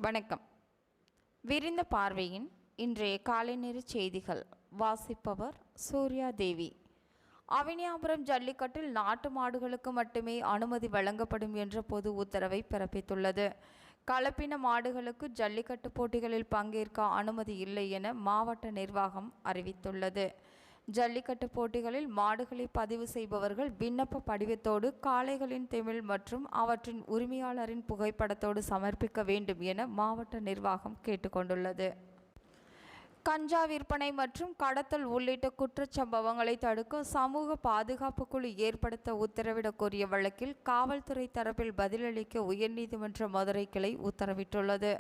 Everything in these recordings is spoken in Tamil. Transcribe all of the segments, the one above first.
வணக்கம். விரிந்த பார்வையின் இன்றைய காலை நேர செய்திகள் வாசிப்பவர் சூர்யா தேவி. அவினியாபுரம் ஜல்லிக்கட்டில் நாட்டு மாடுகளுக்கு மட்டுமே அனுமதி வழங்கப்படும் என்ற பொது உத்தரவை பிறப்பித்துள்ளது. கலப்பின மாடுகளுக்கு ஜல்லிக்கட்டு போட்டிகளில் பங்கேற்க அனுமதி இல்லை என மாவட்ட நிர்வாகம் அறிவித்துள்ளது. ஜல்லிக்கட்டு போட்டிகளில் மாடுகளை பதிவு செய்பவர்கள் விண்ணப்ப படிவத்தோடு காளைகளின் திமிழ் மற்றும் அவற்றின் உரிமையாளரின் புகைப்படத்தோடு சமர்ப்பிக்க வேண்டும் என மாவட்ட நிர்வாகம் கேட்டுக்கொண்டுள்ளது. கஞ்சா விற்பனை மற்றும் கடத்தல் உள்ளிட்ட குற்றச்சம்பவங்களை தடுக்க சமூக பாதுகாப்பு குழு ஏற்படுத்த உத்தரவிடக் கோரிய வழக்கில் காவல்துறை தரப்பில் பதிலளிக்க உயர்நீதிமன்ற மதுரை கிளை உத்தரவிட்டுள்ளது.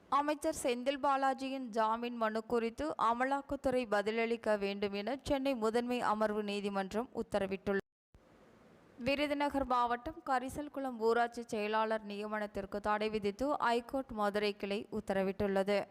அமைச்சர் செந்தில் பாலாஜியின் ஜாமீன் மனு குறித்து அமலாக்கத்துறை பதிலளிக்க வேண்டும் என சென்னை முதன்மை அமர்வு நீதிமன்றம் உத்தரவிட்டுள்ளது. விருதுநகர் மாவட்டம் கரிசல்குளம் ஊராட்சி செயலாளர் நியமனத்திற்கு தடை விதித்து ஐகோர்ட் மதுரை கிளை உத்தரவிட்டுள்ளது.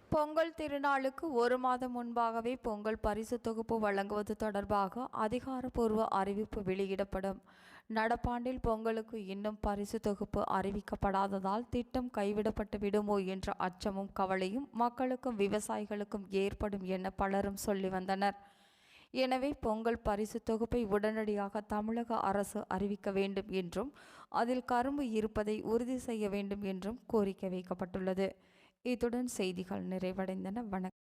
பொங்கல் திருநாளுக்கு ஒரு மாதம் முன்பாகவே பொங்கல் பரிசு தொகுப்பு வழங்குவது தொடர்பாக அதிகாரப்பூர்வ அறிவிப்பு வெளியிடப்படும். நடப்பாண்டில் பொங்கலுக்கு இன்னும் பரிசு தொகுப்பு அறிவிக்கப்படாததால் திட்டம் கைவிடப்பட்டு விடுமோ என்ற அச்சமும் கவலையும் மக்களுக்கும் விவசாயிகளுக்கும் ஏற்படும் என பலரும் சொல்லி வந்தனர். எனவே பொங்கல் பரிசு தொகுப்பை உடனடியாக தமிழக அரசு அறிவிக்க வேண்டும் என்றும் அதில் கரும்பு இருப்பதை உறுதி செய்ய வேண்டும் என்றும் கோரிக்கை வைக்கப்பட்டுள்ளது. இத்துடன் செய்திகள் நிறைவடைந்தன. வணக்கம்.